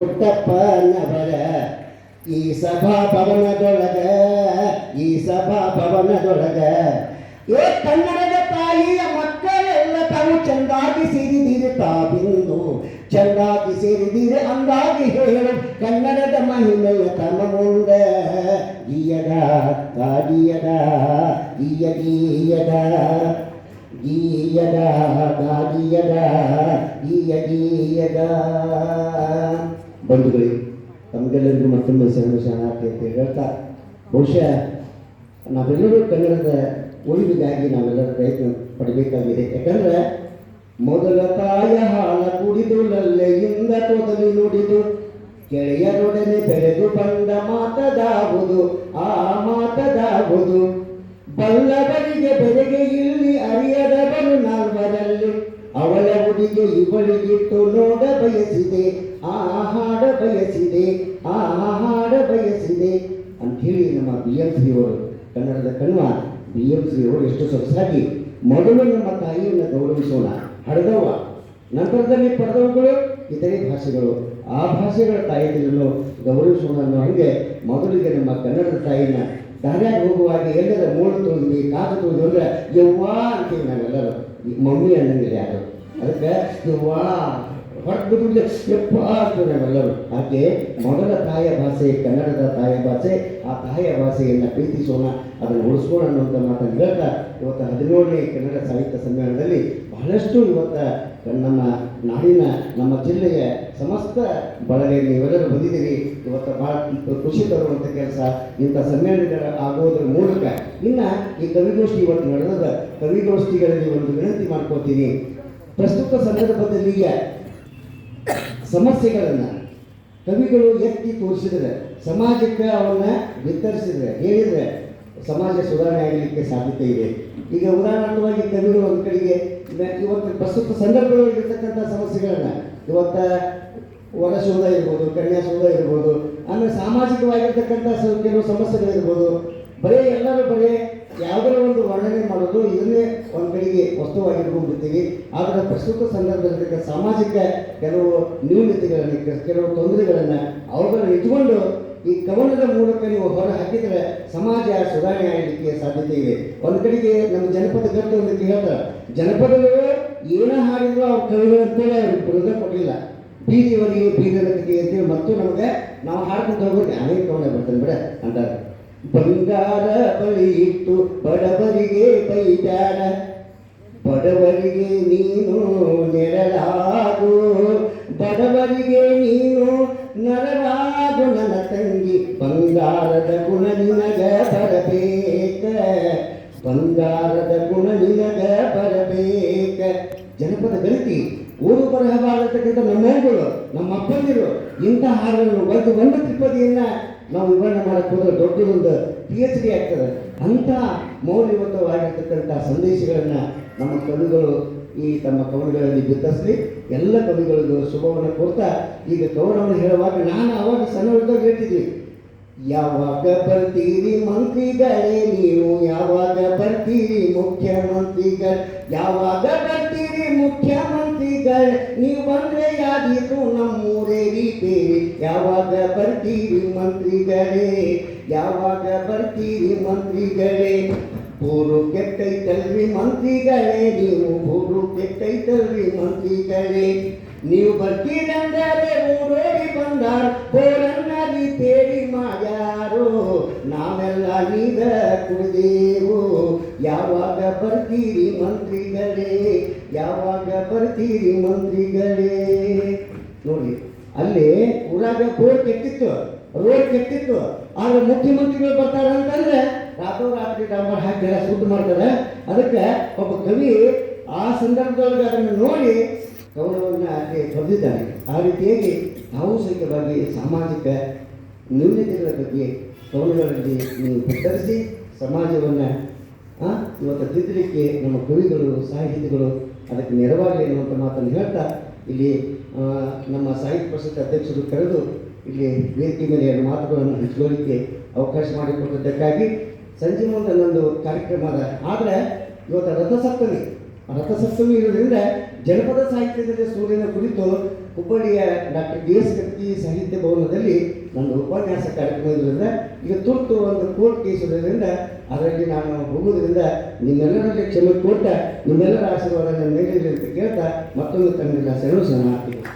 ಪುಟ್ಟಪ್ಪನವರ ಈ ಸಭಾಭವನದೊಳಗ ಏ ಕನ್ನಡದ ತಾಯಿಯ ಮಕ್ಕಳೆಲ್ಲ ತಾವು ಚಂದಾಗಿ ಸೇರಿದಿರಿ ತಾವಿಂದು ಚಂದಾಗಿ ಸೇರಿದಿರಿ ಅಂದಾಗಿ ಹೇಳು ಕನ್ನಡದ ಮಹಿಮೆಯ ತಮ್ಮ ಮುಂದ ಗೀಯದ ಗಾಗಿಯದ ಗೀಯದ ಗೀಯದ ಗಾಗಿಯದ ಗೀಯದ ಬಂಧುಗಳೇ, ತಮಗೆಲ್ಲರಿಗೂ ಮತ್ತೊಮ್ಮೆ ಶರಣಾರ್ಥಿ ಅಂತ ಹೇಳ್ತಾ, ಬಹುಶಃ ನಾವೆಲ್ಲರೂ ಕನ್ನಡದ ಉಳಿವಿಗಾಗಿ ನಾವೆಲ್ಲರೂ ಪ್ರಯತ್ನ ಪಡಬೇಕಾಗಿದೆ. ಯಾಕಂದ್ರೆ ಮೊದಲ ತಾಯ ಹಾಲ ಕುಡಿದು ಲಲ್ಲೆಯಿಂದ ತೊದಲಿ ನುಡಿದು ಗೆಳೆಯರೊಡನೆ ಬೆಳೆದು ಬಂದ ಮಾತದಾವುದು ಆ ಮಾತದಾವುದು ಬಲ್ಲವರಿಗೆ ಬೆಲೆಗೆ ಇಲ್ಲಿ ಅರಿಯದವರು ನಾಲ್ವರಲ್ಲಿ ಅವಳ ಹುಡುಗೆ ಇವಳಿಗಿಟ್ಟು ನೋಡ ಬಯಸಿದೆ ಆ ಹಾಡ ಬಯಸಿದೆ ಆ ಹಾಡ ಬಯಸಿದೆ ಅಂಥೇಳಿ ನಮ್ಮ BMC ಅವರು ಕನ್ನಡದ ಕಣ್ವ BMC ಅವರು ಎಷ್ಟು ಸೊಗಸಾಗಿ ಮೊದಲು ನಮ್ಮ ತಾಯಿಯನ್ನು ಗೌರವಿಸೋಣ, ಹಡೆದವ ನಂತರದಲ್ಲಿ ಪಡೆದವುಗಳು ಇತರೆ ಭಾಷೆಗಳು, ಆ ಭಾಷೆಗಳ ತಾಯಿಗಳನ್ನು ಗೌರವಿಸೋಣ ಅನ್ನೋ ಹಾಗೆ ಮೊದಲಿಗೆ ನಮ್ಮ ಕನ್ನಡದ ತಾಯಿನ ದಾರ್ಯಾಗ ಹೋಗುವಾಗ ಎಲ್ಲರ ಮೂಳು ತೊಳೆದ್ವಿ ಕಾದು ತೊಳೆದು ಅಂದ್ರೆ ಯವ್ವಾ ಅಂತೀವಿ ನಾವೆಲ್ಲರೂ, ಮಮ್ಮಿ ಅನ್ನಂಗಿಲ್ಲ ಯಾರು, ಅದಕ್ಕೆ ಯವ್ವಾ ಹೊರಟು ಯಪ್ಪ ಅಂತೀವಿ ನಾವೆಲ್ಲರೂ. ಹಾಗೆ ಮೊದಲ ತಾಯಿಯ ಭಾಷೆ ಕನ್ನಡದ ತಾಯಿಯ ಭಾಷೆ, ಆ ತಾಯಿಯ ಭಾಷೆಯನ್ನು ಪ್ರೀತಿಸೋಣ, ಅದನ್ನು ಉಳಿಸ್ಕೋಣ ಅನ್ನುವಂಥ ಮಾತನ್ನು ಹೇಳ್ತಾ ಇವತ್ತು 17ನೇ ಕನ್ನಡ ಸಾಹಿತ್ಯ ಸಮ್ಮೇಳನದಲ್ಲಿ ಬಹಳಷ್ಟು ಇವತ್ತು ನಮ್ಮ ನಾಡಿನ ನಮ್ಮ ಜಿಲ್ಲೆಯ ಸಮಸ್ತ ಬಳಗ ನೀವೆಲ್ಲರೂ ಬಂದಿದ್ದೀರಿ. ಇವತ್ತು ಭಾಳ ಖುಷಿ ತರುವಂಥ ಕೆಲಸ ಇಂಥ ಸಮ್ಮೇಳನಗಳ ಆಗೋದ್ರ ಮೂಲಕ. ಇನ್ನು ಈ ಕವಿಗೋಷ್ಠಿ ಇವತ್ತು ನಡೆದ ಕವಿಗೋಷ್ಠಿಗಳಲ್ಲಿ ಒಂದು ವಿನಂತಿ ಮಾಡ್ಕೋತೀನಿ. ಪ್ರಸ್ತುತ ಸಂದರ್ಭದಲ್ಲಿ ಸಮಸ್ಯೆಗಳನ್ನು ಕವಿಗಳು ಎತ್ತಿ ತೋರಿಸಿದರೆ, ಸಮಾಜಕ್ಕೆ ಅವನ್ನ ವಿತರಿಸಿದರೆ, ಹೇಳಿದರೆ ಸಮಾಜ ಸುಧಾರಣೆ ಆಗಲಿಕ್ಕೆ ಸಾಧ್ಯತೆ ಇದೆ. ಈಗ ಉದಾಹರಣವಾಗಿ ಕವಿಗಳು ಒಂದು ಕಡೆಗೆ ಇವತ್ತು ಪ್ರಸ್ತುತ ಸಂದರ್ಭದಲ್ಲಿ ಇರತಕ್ಕಂಥ ಸಮಸ್ಯೆಗಳನ್ನು ಇವತ್ತು ವರಶೋಧ ಇರ್ಬೋದು, ಕನ್ಯಾಶೋಧ ಇರ್ಬೋದು, ಆಮೇಲೆ ಸಾಮಾಜಿಕವಾಗಿರ್ತಕ್ಕಂಥ ಕೆಲವು ಸಮಸ್ಯೆಗಳಿರ್ಬೋದು, ಎಲ್ಲರೂ ಯಾವುದರ ಒಂದು ವರ್ಣನೆ ಮಾಡೋದು ಇದನ್ನೇ ಒಂದು ಕಡೆಗೆ ವಸ್ತುವಾಗಿರ್ಕೊಂಡಿರ್ತೀವಿ. ಆದರೆ ಪ್ರಸ್ತುತ ಸಂದರ್ಭದಲ್ಲಿ ಸಾಮಾಜಿಕ ಕೆಲವು ನ್ಯೂನತೆಗಳನ್ನು, ಕೆಲವು ತೊಂದರೆಗಳನ್ನು ಅವುಗಳನ್ನು ಇಟ್ಕೊಂಡು ಈ ಕವನದ ಮೂಲಕ ನೀವು ಹೊರ ಹಾಕಿದರೆ ಸಮಾಜ ಸುಧಾರಣೆ ಆಗಲಿಕ್ಕೆ ಸಾಧ್ಯತೆ ಇದೆ. ಒಂದು ಕಡೆಗೆ ನಮ್ಮ ಜನಪದ ಗಟ್ಟು ಒಂದು ಹೇಳ್ತಾರೆ, ಜನಪದಗಳು ಏನ ಹಾಡಿದ್ರು ಅವ್ರ ಕವಿಗಳು ಅಂತೇಳಿ ಅವ್ರಿಗೆ ಬಿರುದ ಕೊಡಲಿಲ್ಲ, ಬೀದಿಯವರಿಗೆ ಬೀದರ ಕಥೆ ಅಂತೇಳಿ ಮತ್ತು ನಮಗೆ ನಾವು ಹಾಡ್ಕೊಂಡು ಹೋಗೋದು ಅನೇಕ ಕವನ ಬರ್ತೇನೆ ಬಿಡ ಅಂತಾರೆ. ಬಂಗಾರ ಬಳಿ ಇಟ್ಟು ಬಡವರಿಗೆ ಬೈದಾಡ, ಬಡವರಿಗೆ ನೀನು ನೆರಳಾಗು, ಬಡವರಿಗೆ ನೀನು ನೆರಳಾಗು ನನ್ನ ತಂಗಿ, ಬಂಗಾರದ ಗುಣ ನಿನಗ ಬರಬೇಕ, ಬಂಗಾರದ ಗುಣ ನಿನಗ ಬರಬೇಕ. ಜನಪದ ಗಣತಿ ಊರು ಬರಹ ಬಾಳತಕ್ಕಂಥ ನಮ್ಮಗಳು, ನಮ್ಮ ಅಪ್ಪಂದಿರು ಇಂಥ ಹಾಡುಗಳನ್ನು ಒಂದು ತ್ರಿಪದಿಯನ್ನು ನಾವು ವಿವರಣೆ ಮಾಡಕ್ಕೆ ಹೋದ್ರೆ ದೊಡ್ಡದೊಂದು PhD ಆಗ್ತದೆ. ಅಂಥ ಮೌಲ್ಯಯುತವಾಗಿರ್ತಕ್ಕಂಥ ಸಂದೇಶಗಳನ್ನು ನಮ್ಮ ಕವಿಗಳು ಈ ತಮ್ಮ ಕವನಗಳಲ್ಲಿ ಬಿತ್ತರಿಸಲಿ. ಎಲ್ಲ ಕವಿಗಳಿಗೂ ಶುಭವನ್ನು ಕೊಡ್ತಾ, ಈಗ ಕವನವನ್ನು ಹೇಳುವಾಗ ನಾನು ಅವಾಗ ಸಣ್ಣದಾಗ ಹೇಳ್ತಿದ್ವಿ, ಯಾವಾಗ ಬರ್ತೀರಿ ಮಂತ್ರಿಗಳೇ ನೀವು, ಯಾವಾಗ ಬರ್ತೀರಿ ಮುಖ್ಯಮಂತ್ರಿಗಳು, ಯಾವಾಗ ಬರ್ತೀರಿ ಮುಖ್ಯಮಂತ್ರಿಗಳು, ನೀವು ಬಂದ್ರೆ ಯಾದೀತು ನಮ್ಮೂರೇ ರಿಪೇರಿ, ಯಾವಾಗ ಬರ್ತೀರಿ ಮಂತ್ರಿಗಳೇ, ಯಾವಾಗ ಬರ್ತೀರಿ ಮಂತ್ರಿಗಳೇ, ಊರು ಕೆಟ್ಟೈತಲ್ರಿ ಮಂತ್ರಿಗಳೇ, ನೀವು ಊರು ಕೆಟ್ಟೈತಲ್ರಿ ಮಂತ್ರಿಗಳೇ, ನೀವು ಬರ್ತೀರಂದರೆ ಊರೋಡಿ ಬಂದಾರ ಬೋರನ್ನ ರಿಪೇರಿ ಮಾಡ್ಯಾರೋ, ನಾವೆಲ್ಲ ನೀರ ಕುಡಿದೇವು, ಯಾವಾಗ ಬರ್ತೀರಿ ಮಂತ್ರಿಗಳೇ, ಯಾವಾಗ ಬರ್ತೀರಿ ಮಂತ್ರಿಗಳೇ. ನೋಡಿ ಅಲ್ಲಿ ಊರಾಗ ಬೋರ್ ಕೆಟ್ಟಿತ್ತು, ರೋಡ್ ಕೆಟ್ಟಿತ್ತು, ಆದ್ರೆ ಮುಖ್ಯಮಂತ್ರಿಗಳು ಬರ್ತಾರೆ ಅಂತಂದ್ರೆ ರಾತ್ರೋರಾತ್ರಿ ಡಾಂಬರ್ ಹಾಕಿ ಎಲ್ಲ ಸುಟ್ಟು ಮಾಡ್ತಾರೆ. ಅದಕ್ಕೆ ಒಬ್ಬ ಕವಿ ಆ ಸಂದರ್ಭದೊಳಗೆ ಅದನ್ನು ನೋಡಿ ಕವನವನ್ನು ಆಕೆ ಬರೆದಿದ್ದಾನೆ. ಆ ರೀತಿಯಾಗಿ ನಾವು ಸಹಿತವಾಗಿ ಸಾಮಾಜಿಕ ನ್ಯೂನತೆಗಳ ಬಗ್ಗೆ ಕವನಗಳಲ್ಲಿ ನೀವು ಬಿತ್ತರಿಸಿ ಸಮಾಜವನ್ನು ಇವತ್ತು ತಿದ್ದಲಿಕ್ಕೆ ನಮ್ಮ ಕವಿಗಳು ಸಾಹಿತಿಗಳು ಅದಕ್ಕೆ ನೆರವಾಗಲಿ ಅನ್ನುವಂಥ ಮಾತನ್ನು ಹೇಳ್ತಾ, ಇಲ್ಲಿ ನಮ್ಮ ಸಾಹಿತ್ಯ ಪರಿಷತ್ ಅಧ್ಯಕ್ಷರು ಕರೆದು ಇಲ್ಲಿ ವೇದಿಕೆ ಮೇಲೆ ಎರಡು ಮಾತುಗಳನ್ನು ಹಂಚಿಕೊಳ್ಳಲಿಕ್ಕೆ ಅವಕಾಶ ಮಾಡಿಕೊಟ್ಟದ್ದಕ್ಕಾಗಿ ಸಂಜೆ ಮುಂದೆ ನನ್ನೊಂದು ಕಾರ್ಯಕ್ರಮ ಅದ. ಆದರೆ ಇವತ್ತು ರಥಸಪ್ತಮಿ ಇರೋದ್ರಿಂದ ಜನಪದ ಸಾಹಿತ್ಯದಲ್ಲಿ ಸೂರ್ಯನ ಕುರಿತು ಹುಬ್ಬಳ್ಳಿಯ ಡಾಕ್ಟರ್ DS ಕರ್ಕಿ ಸಾಹಿತ್ಯ ಭವನದಲ್ಲಿ ನನ್ನ ಉಪನ್ಯಾಸ ಕಾರ್ಯಕ್ರಮ ಇರೋದ್ರಿಂದ ಈಗ ತುರ್ತು ಒಂದು ಕೋರ್ಟ್ ಕೇಸ್ ಇರೋದ್ರಿಂದ ಅದರಲ್ಲಿ ನಾನು ಹೋಗೋದ್ರಿಂದ ನಿಮ್ಮೆಲ್ಲರಲ್ಲಿ ಕ್ಷಮೆ ಕೊಟ್ಟ ನಿಮ್ಮೆಲ್ಲರ ಆಶೀರ್ವಾದ ನನ್ನ ಮೇಲೆ ಇರಲಿ ಅಂತ ಕೇಳ್ತಾ ಮತ್ತೊಂದು ಕಣ್ಣಿಲ್ಲ ಶರಣು ಶರಣಾರ್ಥಿಗಳು.